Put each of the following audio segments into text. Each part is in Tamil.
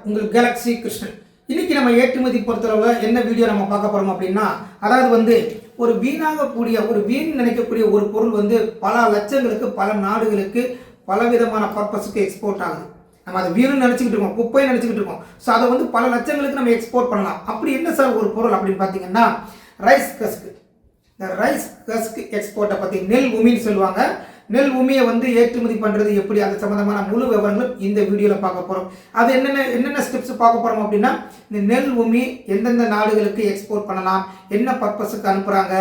உங்கள் கேலக்ஸி கிருஷ்ணன். இன்னைக்கு நம்ம ஏற்றுமதி பொறுத்தளவில் என்ன வீடியோ நம்ம பார்க்க போகிறோம் அப்படின்னா, அதாவது ஒரு வீணாகக்கூடிய ஒரு வீண் நினைக்கக்கூடிய ஒரு பொருள் பல லட்சங்களுக்கு பல நாடுகளுக்கு பல விதமான பர்பஸுக்கு எக்ஸ்போர்ட் ஆகுது. நம்ம அதை வீணுன்னு நினச்சிக்கிட்டு இருக்கோம், குப்பையை நினச்சிக்கிட்டு இருக்கோம். ஸோ அதை பல லட்சங்களுக்கு நம்ம எக்ஸ்போர்ட் பண்ணலாம். அப்படி என்ன சார் ஒரு பொருள் அப்படின்னு பார்த்தீங்கன்னா, ரைஸ் கஸ்க். இந்த ரைஸ் கஸ்க் எக்ஸ்போர்ட்டை பற்றி நெல் உமின்னு சொல்லுவாங்க. நெல் உமியை ஏற்றுமதி பண்ணுறது எப்படி, அது சம்மந்தமான முழு விவரங்களும் இந்த வீடியோவில் பார்க்க போகிறோம். அது என்னென்ன ஸ்டெப்ஸ் பார்க்க போகிறோம் அப்படின்னா, இந்த நெல் உமி எந்தெந்த நாடுகளுக்கு எக்ஸ்போர்ட் பண்ணலாம், என்ன பர்பஸுக்கு அனுப்புகிறாங்க,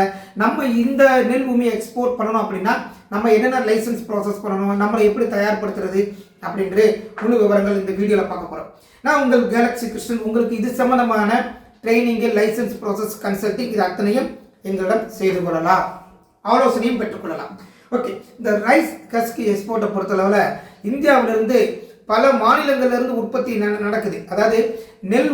நம்ம இந்த நெல் உமியை எக்ஸ்போர்ட் பண்ணணும் அப்படின்னா நம்ம என்னென்ன லைசன்ஸ் ப்ராசஸ் பண்ணணும், நம்மளை எப்படி தயார்படுத்துறது அப்படின்ற முழு விவரங்கள் இந்த வீடியோவில் பார்க்க போகிறோம். நான் உங்கள் கேலக்ஸி கிருஷ்ணன். உங்களுக்கு இது சம்மந்தமான ட்ரைனிங்கு, லைசன்ஸ் ப்ராசஸ், கன்சல்டிங் இது அத்தனையும் எங்களிடம் செய்து கொள்ளலாம், ஆலோசனையும் பெற்றுக்கொள்ளலாம். ஓகே, இந்த ரைஸ் கஸ்க் எக்ஸ்போர்ட்டை பொறுத்தளவில் இந்தியாவிலிருந்து பல மாநிலங்களிலிருந்து உற்பத்தி நடக்குது. அதாவது நெல்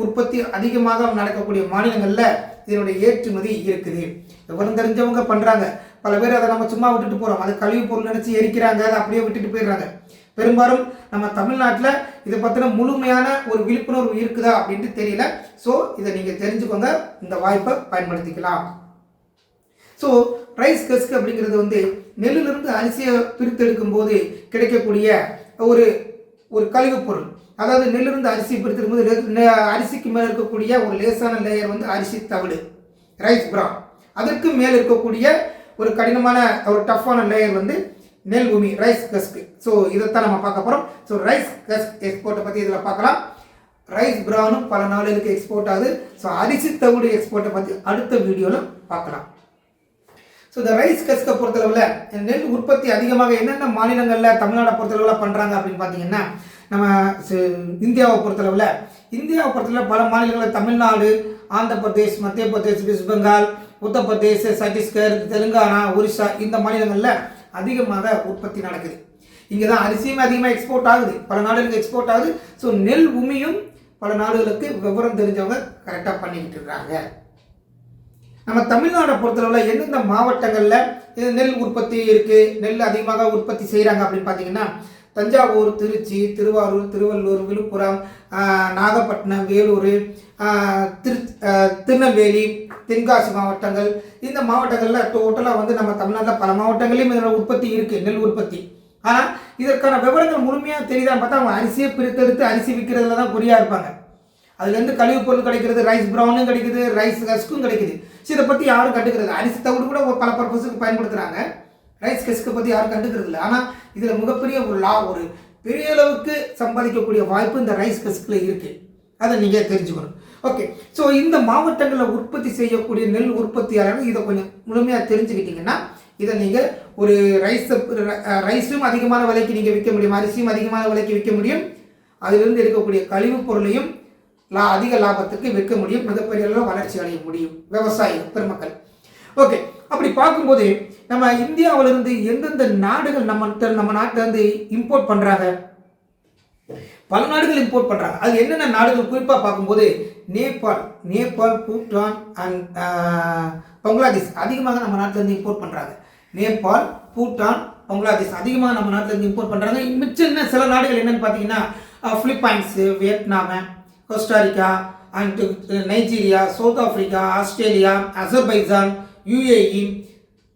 உற்பத்தி அதிகமாக நடக்கக்கூடிய மாநிலங்களில் இதனுடைய ஏற்றுமதி இருக்குது. விவரம் தெரிஞ்சவங்க பண்ணுறாங்க. பல பேர் அதை நம்ம சும்மா விட்டுட்டு போகிறோம். அதை கழிவு பொருள் நினச்சி எரிக்கிறாங்க, அதை அப்படியே விட்டுட்டு போயிடுறாங்க. பெரும்பாலும் நம்ம தமிழ்நாட்டில் இதை பற்றின முழுமையான ஒரு விழிப்புணர்வு இருக்குதா அப்படின்ட்டு தெரியல. ஸோ இதை நீங்கள் தெரிஞ்சுக்கோங்க, இந்த வாய்ப்பை பயன்படுத்திக்கலாம். ஸோ ரைஸ் கஸ்க் அப்படிங்கிறது நெல்லிலிருந்து அரிசியை பிரித்தெடுக்கும் போது கிடைக்கக்கூடிய ஒரு கழிவுப் பொருள். அதாவது நெல்லிருந்து அரிசி பிரித்தெடுக்கும் போது அரிசிக்கு மேலே இருக்கக்கூடிய ஒரு லேசான லேயர் அரிசி தவிடு, ரைஸ் பிரான். அதற்கு மேலே இருக்கக்கூடிய ஒரு கடினமான ஒரு டஃப்பான லேயர் நெல் உமி, ரைஸ் கஸ்க். ஸோ இதைத்தான் நம்ம பார்க்க போகிறோம். ஸோ ரைஸ் கஸ்க் எக்ஸ்போர்ட்டை பற்றி இதில் பார்க்கலாம். ரைஸ் பிரானும் பல நாடுகளுக்கு எக்ஸ்போர்ட் ஆகுது. ஸோ அரிசி தவிடு எக்ஸ்போர்ட்டை பற்றி அடுத்த வீடியோவில் பார்க்கலாம். ஸோ இந்த ரைஸ் கஸ்கை பொறுத்தளவில் நெல் உற்பத்தி அதிகமாக என்னென்ன மாநிலங்களில் தமிழ்நாடை பொறுத்தளவில் பண்ணுறாங்க அப்படின்னு பார்த்தீங்கன்னா, நம்ம இந்தியாவை பொறுத்தளவில் பல மாநிலங்களில் தமிழ்நாடு, ஆந்திர பிரதேஷ், மத்திய பிரதேஷ், வெஸ்ட் பெங்கால், உத்தரப்பிரதேஷ், சத்தீஸ்கர், தெலுங்கானா, ஒரிசா இந்த மாநிலங்களில் அதிகமாக உற்பத்தி நடக்குது. இங்கே தான் அரிசியும் அதிகமாக எக்ஸ்போர்ட் ஆகுது, பல நாடுகளுக்கு எக்ஸ்போர்ட் ஆகுது. ஸோ நெல் உமியும் பல நாடுகளுக்கு விவரம் தெரிஞ்சவங்க கரெக்டாக பண்ணிக்கிட்டு இருக்காங்க. நம்ம தமிழ்நாடை பொறுத்தளவில் எந்தெந்த மாவட்டங்களில் நெல் உற்பத்தி இருக்குது, நெல் அதிகமாக உற்பத்தி செய்கிறாங்க அப்படின்னு பார்த்தீங்கன்னா, தஞ்சாவூர், திருச்சி, திருவாரூர், திருவள்ளூர், விழுப்புரம், நாகப்பட்டினம், வேலூர், திருநெல்வேலி, தென்காசி மாவட்டங்கள். இந்த மாவட்டங்களில் டோட்டலாக நம்ம தமிழ்நாட்டில் பல மாவட்டங்களையும் இதில் உற்பத்தி இருக்குது, நெல் உற்பத்தி. ஆனால் இதற்கான விவரங்கள் முழுமையாக தெரியுதான்னு பார்த்தா அவங்க அரிசியை பிரித்தெடுத்து அரிசி விற்கிறதுல தான் குறியாக இருப்பாங்க. அதுலேருந்து கழிவு பொருள் கிடைக்கிறது, ரைஸ் ப்ரௌனும் கிடைக்குது, ரைஸ் கஸ்க்கும் கிடைக்குது. ஸோ இதை பற்றி யாரும் கண்டுக்கிறது, அரிசி தவிடு கூட பல பர்பஸுக்கு பயன்படுத்துகிறாங்க. ரைஸ் கஸ்க்கை பற்றி யாரும் கண்டுக்கிறது இல்லை. ஆனால் இதில் மிகப்பெரிய ஒரு பெரிய அளவுக்கு சம்பாதிக்கக்கூடிய வாய்ப்பு இந்த ரைஸ் கஸ்கில் இருக்குது. அதை நீங்கள் தெரிஞ்சுக்கணும். ஓகே, ஸோ இந்த மாவட்டங்களில் உற்பத்தி செய்யக்கூடிய நெல் உற்பத்தியாளர்கள் இதை கொஞ்சம் முழுமையாக தெரிஞ்சுக்கிட்டிங்கன்னா, இதை நீங்கள் ஒரு ரைஸும் அதிகமான விலைக்கு நீங்கள் விற்க முடியும், அரிசியும் அதிகமான விலைக்கு விற்க முடியும். அதிலிருந்து எடுக்கக்கூடிய கழிவுப் பொருளையும் அதிக லாபத்துக்கு விற்க முடியும், மிகப்பெரிய அளவில் வளர்ச்சி அடைய முடியும் விவசாயி பெருமக்கள். ஓகே, அப்படி பார்க்கும்போது நம்ம இந்தியாவிலிருந்து எந்தெந்த நாடுகள் நம்ம நாட்டிலேருந்து இம்போர்ட் பண்ணுறாங்க, பல நாடுகள் இம்போர்ட் பண்ணுறாங்க. அது என்னென்ன நாடுகள் குறிப்பாக பார்க்கும்போது நேபாள், பூட்டான் அண்ட் பங்களாதேஷ் அதிகமாக நம்ம நாட்டிலேருந்து இம்போர்ட் பண்ணுறாங்க. நேபாள், பூட்டான், பங்களாதேஷ் அதிகமாக நம்ம நாட்டிலேருந்து இம்போர்ட் பண்ணுறாங்க. மிச்சம் சில நாடுகள் என்னென்னு பார்த்தீங்கன்னா, Philippines, Vietnam, Costa Rica and Nigeria, south Africa, Australia, Azerbaijan, UAE,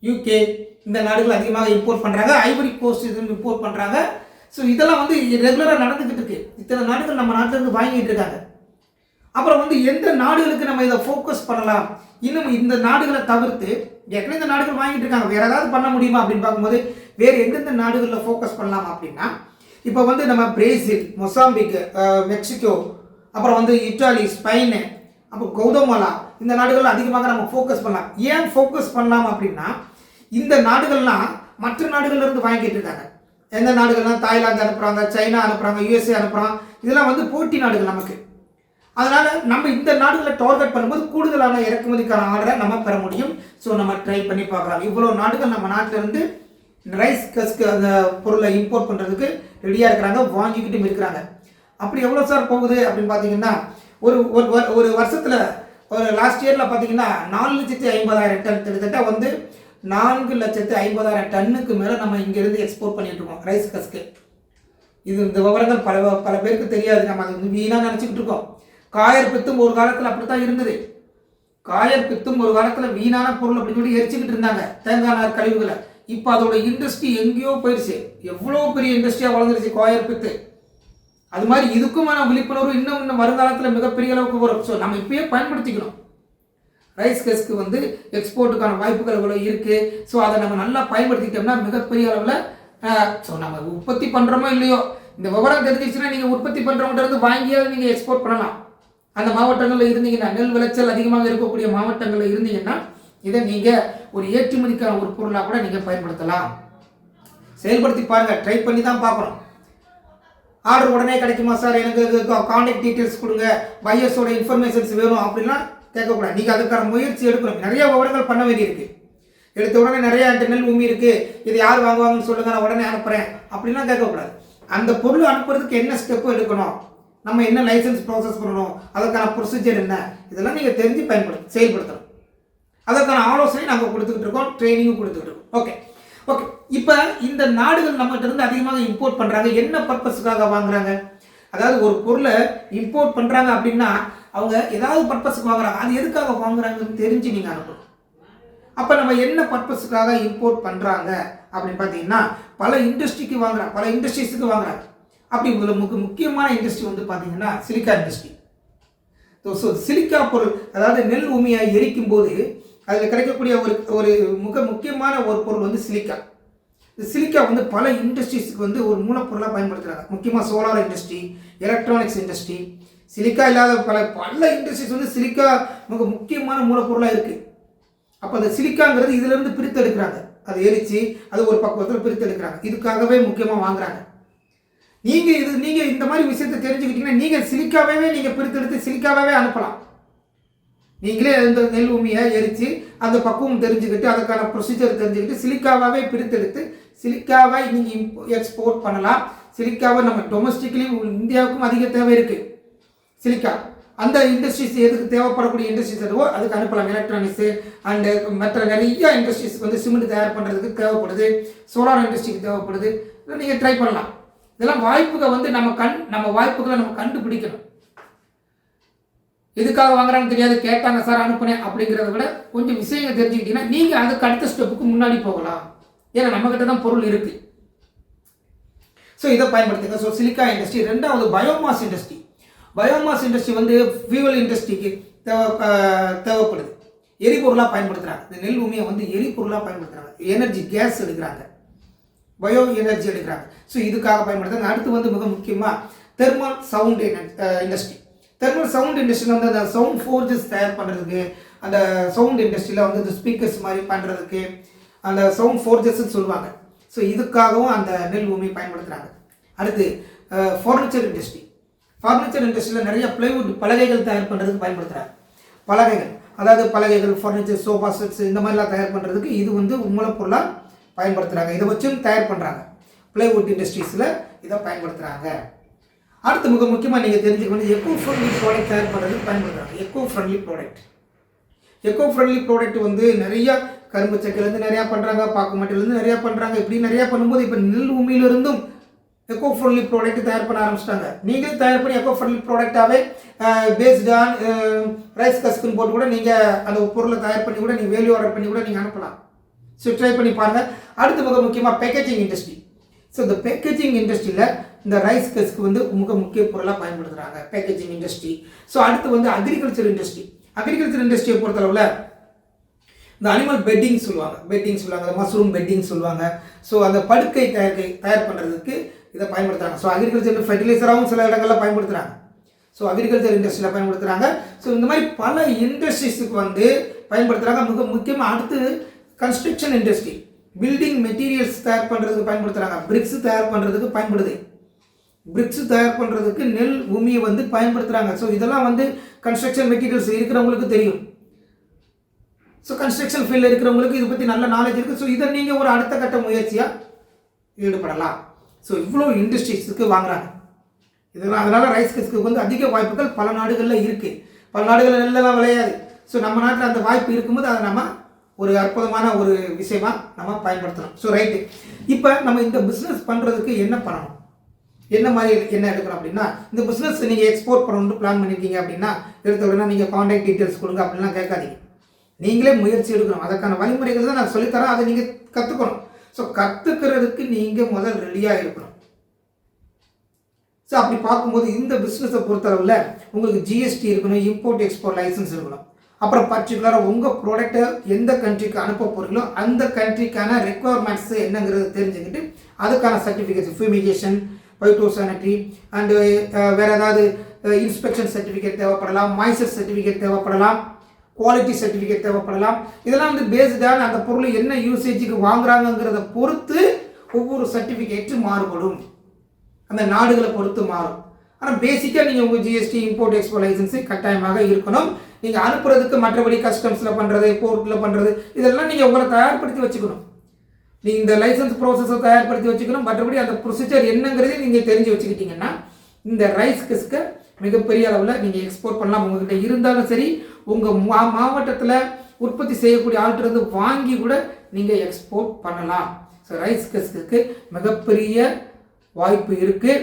UK இந்த நாடுகள் அதிகமாக இம்போர்ட் பண்ணுறாங்க. ஐவரி கோஸ்ட் இது இம்போர்ட் பண்ணுறாங்க. ஸோ இதெல்லாம் ரெகுலராக நடந்துக்கிட்டு இருக்கு. இத்தனை நாடுகள் நம்ம நாட்டிலேருந்து வாங்கிட்டு இருக்காங்க. அப்புறம் எந்த நாடுகளுக்கு நம்ம இதை ஃபோக்கஸ் பண்ணலாம், இன்னும் இந்த நாடுகளை தவிர்த்து ஏற்கனவே இந்த நாடுகள் வாங்கிட்டு இருக்காங்க, வேறு ஏதாவது பண்ண முடியுமா அப்படின்னு பார்க்கும்போது வேறு எந்தெந்த நாடுகளில் ஃபோக்கஸ் பண்ணலாம் அப்படின்னா, இப்போ நம்ம பிரேசில், மொசாம்பிக், மெக்சிகோ, அப்புறம் இத்தாலி, ஸ்பெயின், அப்புறம் கௌதமாலா இந்த நாடுகள் அதிகமாக நம்ம ஃபோக்கஸ் பண்ணலாம். ஏன் ஃபோக்கஸ் பண்ணலாம் அப்படின்னா, இந்த நாடுகள்லாம் மற்ற நாடுகள்லேருந்து வாங்கிட்டு இருக்காங்க. எந்த நாடுகள்லாம் தாய்லாந்து அனுப்புகிறாங்க, சைனா அனுப்புகிறாங்க, யூஎஸ்ஏ அனுப்புகிறாங்க. இதெல்லாம் போட்டி நாடுகள் நமக்கு. அதனால் நம்ம இந்த நாடுகளை டார்கெட் பண்ணும்போது கூடுதலான இறக்குமதிக்கான ஆர்டரை நம்ம பெற முடியும். ஸோ நம்ம ட்ரை பண்ணி பார்க்கலாம். இவ்வளோ நாடுகள் நம்ம நாட்டிலேருந்து ரைஸ் கஸ்க்கு அந்த பொருளை இம்போர்ட் பண்ணுறதுக்கு ரெடியாக இருக்கிறாங்க, வாங்கிக்கிட்டும் இருக்கிறாங்க. அப்படி எவ்வளோ சார் போகுது அப்படின்னு பார்த்தீங்கன்னா, ஒரு வருஷத்தில் ஒரு லாஸ்ட் இயரில் பார்த்தீங்கன்னா 4,50,000 டன், கிட்டத்தட்ட 4,50,000 டன்னுக்கு மேலே நம்ம இங்கேருந்து எக்ஸ்போர்ட் பண்ணிட்டு இருக்கோம் ரைஸ் கஸ்க்கு. இந்த விவரங்கள் பல பேருக்கு தெரியாது. நம்ம அதை வந்து வீணாக நினச்சிக்கிட்டு இருக்கோம். காயர் பித்தும் ஒரு காலத்தில் அப்படி தான் இருந்தது. காயர் பித்தும் ஒரு காலத்தில் வீணான பொருள் அப்படின்னு சொல்லி எரிச்சுக்கிட்டு இருந்தாங்க தேங்காய் நார் கழிவுகளை. இப்போ அதோட இண்டஸ்ட்ரி எங்கேயோ போயிடுச்சு. எவ்வளோ பெரிய இண்டஸ்ட்ரியாக வளர்ந்துருச்சு காயர் பித்து. அது மாதிரி இதுக்குமான விழிப்புணர்வு இன்னும் வருங்காலத்தில் மிகப்பெரிய அளவுக்கு வரும். ஸோ நம்ம இப்பயே பயன்படுத்திக்கணும். ரைஸ் கஸ்க்கு வந்து எக்ஸ்போர்ட்டுக்கான வாய்ப்புகள் இவ்வளோ இருக்குது. ஸோ அதை நம்ம நல்லா பயன்படுத்திக்கிட்டோம்னா மிகப்பெரிய அளவில் ஸோ நம்ம உற்பத்தி பண்ணுறோமோ இல்லையோ, இந்த விவரம் தெரிஞ்சிச்சுன்னா நீங்கள் உற்பத்தி பண்ணுறவங்கள்ட்ட இருந்து வாங்கியாவது நீங்கள் எக்ஸ்போர்ட் பண்ணலாம். அந்த மாவட்டங்களில் இருந்தீங்கன்னா, நெல் விளைச்சல் அதிகமாக இருக்கக்கூடிய மாவட்டங்களில் இருந்தீங்கன்னா இதை நீங்கள் ஒரு ஏற்றுமதிக்கான ஒரு பொருளாக கூட நீங்கள் பயன்படுத்தலாம். செயல்படுத்தி பாருங்கள். ட்ரை பண்ணி தான் பார்க்கணும். ஆர்டர் உடனே கிடைக்குமா சார், எனக்கு கான்டாக்ட் டீட்டெயில்ஸ் கொடுங்க, பையர்ஸோட இன்ஃபர்மேஷன்ஸ் வேணும் அப்படின்லாம் கேட்கக்கூடாது. நீங்கள் அதுக்கான முயற்சி எடுக்கணும். நிறைய விவரங்கள் பண்ண வேண்டியிருக்கு. எடுத்த உடனே நிறைய நெல் பூமி இருக்குது, இது யார் வாங்குவாங்கன்னு சொல்லுங்கள், நான் உடனே அனுப்புகிறேன் அப்படின்லாம் கேட்கக்கூடாது. அந்த பொருள் அனுப்புறதுக்கு என்ன ஸ்டெப்பு எடுக்கணும், நம்ம என்ன லைசன்ஸ் ப்ராசஸ் பண்ணணும், அதற்கான ப்ரொசீஜர் என்ன, இதெல்லாம் நீங்கள் தெரிஞ்சு செயல்படுத்தணும். அதற்கான ஆலோசனை நாங்கள் கொடுத்துக்கிட்டு இருக்கோம், ட்ரைனிங்கும் கொடுத்துக்கிட்டு இருக்கோம். ஓகே. இப்போ இந்த நாடுகள் நம்மகிட்ட இருந்து அதிகமாக இம்போர்ட் பண்ணுறாங்க. என்ன பர்பஸுக்காக வாங்குறாங்க? அதாவது ஒரு பொருளை இம்போர்ட் பண்ணுறாங்க அப்படின்னா அவங்க ஏதாவது பர்பஸுக்கு வாங்குறாங்க. அது எதுக்காக வாங்குறாங்கன்னு தெரிஞ்சு நீங்கள் அனுப்பணும். அப்போ நம்ம என்ன பர்பஸுக்காக இம்போர்ட் பண்ணுறாங்க அப்படின்னு பார்த்தீங்கன்னா பல இண்டஸ்ட்ரிக்கு வாங்குறாங்க, பல இண்டஸ்ட்ரீஸுக்கு வாங்குறாங்க. அப்படி முக்கியமான இண்டஸ்ட்ரி வந்து பார்த்தீங்கன்னா சிலிக்கா இண்டஸ்ட்ரி. ஸோ சிலிக்கா பொருள், அதாவது நெல் உமியை எரிக்கும் போது அதில் கிடைக்கக்கூடிய ஒரு முக்கியமான ஒரு பொருள் வந்து சிலிக்கா. இந்த சிலிக்கா வந்து பல இண்டஸ்ட்ரீஸுக்கு வந்து ஒரு மூலப்பொருளாக பயன்படுத்துகிறாங்க. முக்கியமாக solar industry, electronics industry. Silica இல்லாத பல இண்டஸ்ட்ரீஸ் வந்து சிலிக்கா முக்கியமான மூலப்பொருளாக இருக்குது. அப்போ அந்த சிலிக்காங்கிறது இதிலேருந்து பிரித்து எடுக்கிறாங்க. அதை எரித்து அது ஒரு பக்குவத்தில் பிரித்து எடுக்கிறாங்க. இதுக்காகவே முக்கியமாக வாங்குறாங்க. நீங்கள் இந்த மாதிரி விஷயத்தை தெரிஞ்சுக்கிட்டீங்கன்னா நீங்கள் சிலிக்காவே நீங்கள் பிரித்தெடுத்து சிலிக்காவே அனுப்பலாம். நீங்களே இந்த நெல் பூமியை எரித்து அந்த பக்குவம் தெரிஞ்சுக்கிட்டு அதுக்கான ப்ரொசீஜர் தெரிஞ்சுக்கிட்டு சிலிக்காவே பிரித்தெடுத்து சிலிக்காவை நீங்கள் எக்ஸ்போர்ட் பண்ணலாம். சிலிக்காவை நம்ம டொமஸ்டிக்லேயும் இந்தியாவுக்கும் அதிக தேவை இருக்குது. சிலிக்கா அந்த இண்டஸ்ட்ரீஸ் எதுக்கு தேவைப்படக்கூடிய இண்டஸ்ட்ரீஸ் எதுவோ அதுக்கு அனுப்பலாம். எலக்ட்ரானிக்ஸு அண்டு மற்ற நிறைய இண்டஸ்ட்ரீஸ்க்கு வந்து சிமெண்ட் தயார் பண்ணுறதுக்கு தேவைப்படுது, சோலார் இண்டஸ்ட்ரிக்கு தேவைப்படுது. நீங்கள் ட்ரை பண்ணலாம். இதெல்லாம் வாய்ப்புகள் வந்து நம்ம வாய்ப்புகளை நம்ம கண்டுபிடிக்கணும். எதுக்காக வாங்குறாங்கன்னு தெரியாது, கேட்டாங்க சார் அனுப்புனேன் அப்படிங்கிறத விட கொஞ்சம் விஷயங்கள் தெரிஞ்சுக்கிட்டீங்கன்னா நீங்கள் அதுக்கு அடுத்த ஸ்டெப்புக்கு முன்னாடி போகலாம். ஏன்னா நம்மக்கிட்ட தான் பொருள் இருக்குது. ஸோ இதை பயன்படுத்துங்க. So silica industry. ரெண்டாவது பயோமாஸ் இண்டஸ்ட்ரி. பயோமாஸ் இண்டஸ்ட்ரி வந்து ஃபியூவல் இண்டஸ்ட்ரிக்கு தேவைப்படுது. எரிபொருளாக பயன்படுத்துகிறாங்க. இந்த நெல் பூமியை வந்து எரிபொருளாக பயன்படுத்துகிறாங்க. எனர்ஜி கேஸ் எடுக்கிறாங்க, பயோ எனர்ஜி எடுக்கிறாங்க. ஸோ இதுக்காக பயன்படுத்துறாங்க. அடுத்து வந்து மிக முக்கியமாக thermal sound industry. Thermal sound இண்டஸ்ட்ரியில் வந்து அந்த சவுண்ட் ஃபோர்ஜஸ் தயார் பண்ணுறதுக்கு, அந்த சவுண்ட் இண்டஸ்ட்ரியில் வந்து இந்த ஸ்பீக்கர்ஸ் மாதிரி பண்ணுறதுக்கு அந்த சவுண்ட் ஃபோர்ஜஸ்ன்னு சொல்லுவாங்க. ஸோ இதுக்காகவும் அந்த நெல் பூமி பயன்படுத்துகிறாங்க. அடுத்து ஃபர்னிச்சர் இண்டஸ்ட்ரி. ஃபர்னிச்சர் இண்டஸ்ட்ரியில் நிறைய பிளைவுட் பலகைகள் தயார் பண்ணுறதுக்கு பயன்படுத்துகிறாங்க. பலகைகள், அதாவது பலகைகள், ஃபர்னிச்சர், சோஃபா செட்ஸ் இந்த மாதிரிலாம் தயார் பண்ணுறதுக்கு இது வந்து மூலப்பொருளாக பயன்படுத்துகிறாங்க. இதை வச்சும் தயார் பண்ணுறாங்க. பிளைவுட் இண்டஸ்ட்ரீஸில் இதை பயன்படுத்துகிறாங்க. அடுத்து மிக முக்கியமாக நீங்கள் தெரிஞ்சுக்கணும், எக்கோ ஃப்ரெண்ட்லி ப்ராடக்ட் தயார் பண்ணுறதுக்கு பயன்படுத்துகிறாங்க. எக்கோ ஃப்ரெண்ட்லி ப்ராடக்ட் வந்து நிறையா கரும்பு சக்கையிலேருந்து நிறையா பண்ணுறாங்க, பாக்கு மட்டையிலேருந்து நிறையா பண்ணுறாங்க. இப்படி நிறையா பண்ணும்போது இப்போ நெல் பூமியிலிருந்தும் எக்கோ ஃப்ரெண்ட்லி ப்ராடக்ட் தயார் பண்ண ஆரம்பிச்சிட்டாங்க. நீங்களே தயார் பண்ணி எக்கோ ஃப்ரெண்ட்லி ப்ராடக்டாகவே பேஸ்ட் ஆன் ரைஸ் கஸ்க்குன்னு போட்டு கூட நீங்கள் அந்த பொருளை தயார் பண்ணி கூட நீங்கள் வேல்யூ ஆர்டர் பண்ணி கூட நீங்கள் அனுப்பலாம். ஸோ ட்ரை பண்ணி பாருங்கள். அடுத்து மிக முக்கியமாக பேக்கேஜிங் இண்டஸ்ட்ரி. ஸோ இந்த பேக்கேஜிங் இண்டஸ்ட்ரியில் இந்த ரைஸ் கஸ்க்கு வந்து முக்கிய பொருளாக பயன்படுத்துகிறாங்க பேக்கேஜிங் இண்டஸ்ட்ரி. ஸோ அடுத்து வந்து அக்ரிகல்ச்சர் இண்டஸ்ட்ரியை பொறுத்தளவில் இந்த அனிமல் பெட்டிங் சொல்லுவாங்க, அந்த மஷ்ரூம் பெட்டிங் சொல்லுவாங்க. ஸோ அந்த படுக்கை தயார் பண்ணுறதுக்கு இதை பயன்படுத்துகிறாங்க. ஸோ அக்ரிகல்ச்சர் ஃபெர்டிலைசராகவும் சில இடங்களில் பயன்படுத்துகிறாங்க. ஸோ அக்ரிகல்ச்சர் இண்டஸ்ட்ரியில் பயன்படுத்துகிறாங்க. ஸோ இந்த மாதிரி பல இண்டஸ்ட்ரீஸுக்கு வந்து பயன்படுத்துகிறாங்க. மிக முக்கியமாக அடுத்து கன்ஸ்ட்ரக்ஷன் இண்டஸ்ட்ரி. பில்டிங் மெட்டீரியல்ஸ் தயார் பண்ணுறதுக்கு பயன்படுத்துகிறாங்க. பிரிக்ஸ் தயார் பண்ணுறதுக்கு பயன்படுது. பிரிக்ஸ் தயார் பண்ணுறதுக்கு நெல் பூமியை வந்து பயன்படுத்துகிறாங்க. ஸோ இதெல்லாம் வந்து கன்ஸ்ட்ரக்ஷன் மெட்டீரியல்ஸ் இருக்கிறவங்களுக்கு தெரியும். ஸோ கன்ஸ்ட்ரக்ஷன் ஃபீல்டில் இருக்கிறவங்களுக்கு இதை பற்றி நல்ல நாலேஜ் இருக்குது. ஸோ இதை நீங்கள் ஒரு அடுத்த கட்ட முயற்சியாக ஈடுபடலாம். ஸோ இவ்வளோ இண்டஸ்ட்ரீஸுக்கு வாங்குறாங்க. இதெல்லாம் அதனால் ரைஸ் கஸ்க்கு வந்து அதிக வாய்ப்புகள் பல நாடுகளில் இருக்குது. பல நாடுகளில் நெல்லெல்லாம் விளையாது. ஸோ நம்ம நாட்டில் அந்த வாய்ப்பு இருக்கும்போது அதை நம்ம ஒரு அற்புதமான ஒரு விஷயமாக நம்ம பயன்படுத்தணும். So right. இப்போ நம்ம இந்த பிஸ்னஸ் பண்ணுறதுக்கு என்ன பண்ணணும், என்ன மாதிரி என்ன எடுக்கணும் அப்படின்னா, இந்த பிஸ்னஸ் நீங்கள் எக்ஸ்போர்ட் பண்ணணும்னு பிளான் பண்ணியிருக்கீங்க அப்படின்னா, எடுத்த உடனே நீங்கள் கான்டாக்ட் டீட்டெயில்ஸ் கொடுங்க அப்படின்லாம் கேட்காதீங்க. நீங்களே முயற்சி எடுக்கணும். அதற்கான வழிமுறைகள் தான் நான் சொல்லித்தரேன். அதை நீங்கள் கற்றுக்கணும். ஸோ கற்றுக்கிறதுக்கு நீங்கள் முதல் ரெடியாக இருக்கணும். ஸோ அப்படி பார்க்கும்போது இந்த பிஸ்னஸை பொறுத்தளவில் உங்களுக்கு ஜிஎஸ்டி இருக்கணும், இம்போர்ட் எக்ஸ்போர்ட் லைசன்ஸ் இருக்கணும். அப்புறம் பர்டிகுலராக உங்கள் ப்ராடக்டை எந்த கண்ட்ரிக்கு அனுப்ப போகிறீங்களோ அந்த கண்ட்ரிக்கான ரெக்குவயர்மெண்ட்ஸ் என்னங்கிறது தெரிஞ்சுக்கிட்டு அதுக்கான சர்டிஃபிகேட்ஸ், ஃபியூமிகேஷன், பைட்டோசானிட்டரி அண்டு வேறு ஏதாவது இன்ஸ்பெக்ஷன் சர்டிஃபிகேட் தேவைப்படலாம், மாய்ச்சர் சர்டிஃபிகேட் தேவைப்படலாம், குவாலிட்டி சர்டிஃபிகேட் தேவைப்படலாம். இதெல்லாம் வந்து பேஸ்டான அந்த பொருள் என்ன யூசேஜுக்கு வாங்குறாங்கிறத பொறுத்து ஒவ்வொரு சர்டிஃபிகேட்டும் மாறுபடும். அந்த நாடுகளை பொறுத்து மாறும். ஆனால் பேசிக்காக நீங்கள் உங்கள் ஜிஎஸ்டி, இம்போர்ட் எக்ஸ்போர்ட் லைசன்ஸு கட்டாயமாக இருக்கணும். நீங்கள் அனுப்புறதுக்கு மற்றபடி கஸ்டம்ஸில் பண்ணுறது, போர்ட்டில் பண்ணுறது, இதெல்லாம் நீங்கள் உங்களை தயார்படுத்தி வச்சுக்கணும். நீங்கள் இந்த லைசன்ஸ் ப்ராசஸை தயார்படுத்தி வச்சுக்கணும். மற்றபடி அந்த ப்ரொசீஜர் என்னங்கிறதையும் நீங்கள் தெரிஞ்சு வச்சுக்கிட்டீங்கன்னா இந்த ரைஸ் கிஸ்கை மிகப்பெரிய அளவில் நீங்கள் எக்ஸ்போர்ட் பண்ணலாம். உங்கள்கிட்ட இருந்தாலும் சரி, உங்கள் மாவட்டத்தில் உற்பத்தி செய்யக்கூடிய ஆள்கிட்ட வாங்கி கூட நீங்கள் எக்ஸ்போர்ட் பண்ணலாம். ஸோ ரைஸ் கிஸ்க்கு மிகப்பெரிய வாய்ப்பு இருக்குது.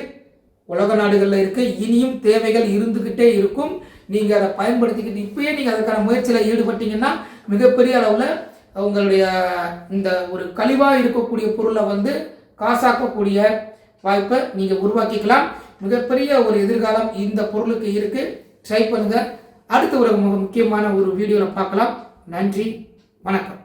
உலக நாடுகளில் இருக்குது. இனியும் தேவைகள் இருந்துக்கிட்டே இருக்கும். நீங்கள் அதை பயன்படுத்திக்கிட்டு இப்போயே நீங்கள் அதுக்கான முயற்சியில் ஈடுபட்டீங்கன்னா மிகப்பெரிய அளவில் உங்களுடைய இந்த ஒரு கழிவாக இருக்கக்கூடிய பொருளை வந்து காசாக்கக்கூடிய வாய்ப்பை நீங்கள் உருவாக்கிக்கலாம். மிகப்பெரிய ஒரு எதிர்காலம் இந்த பொருளுக்கு இருக்குது. ட்ரை பண்ணுங்கள். அடுத்த ஒரு முக்கியமான ஒரு வீடியோவில் பார்க்கலாம். நன்றி, வணக்கம்.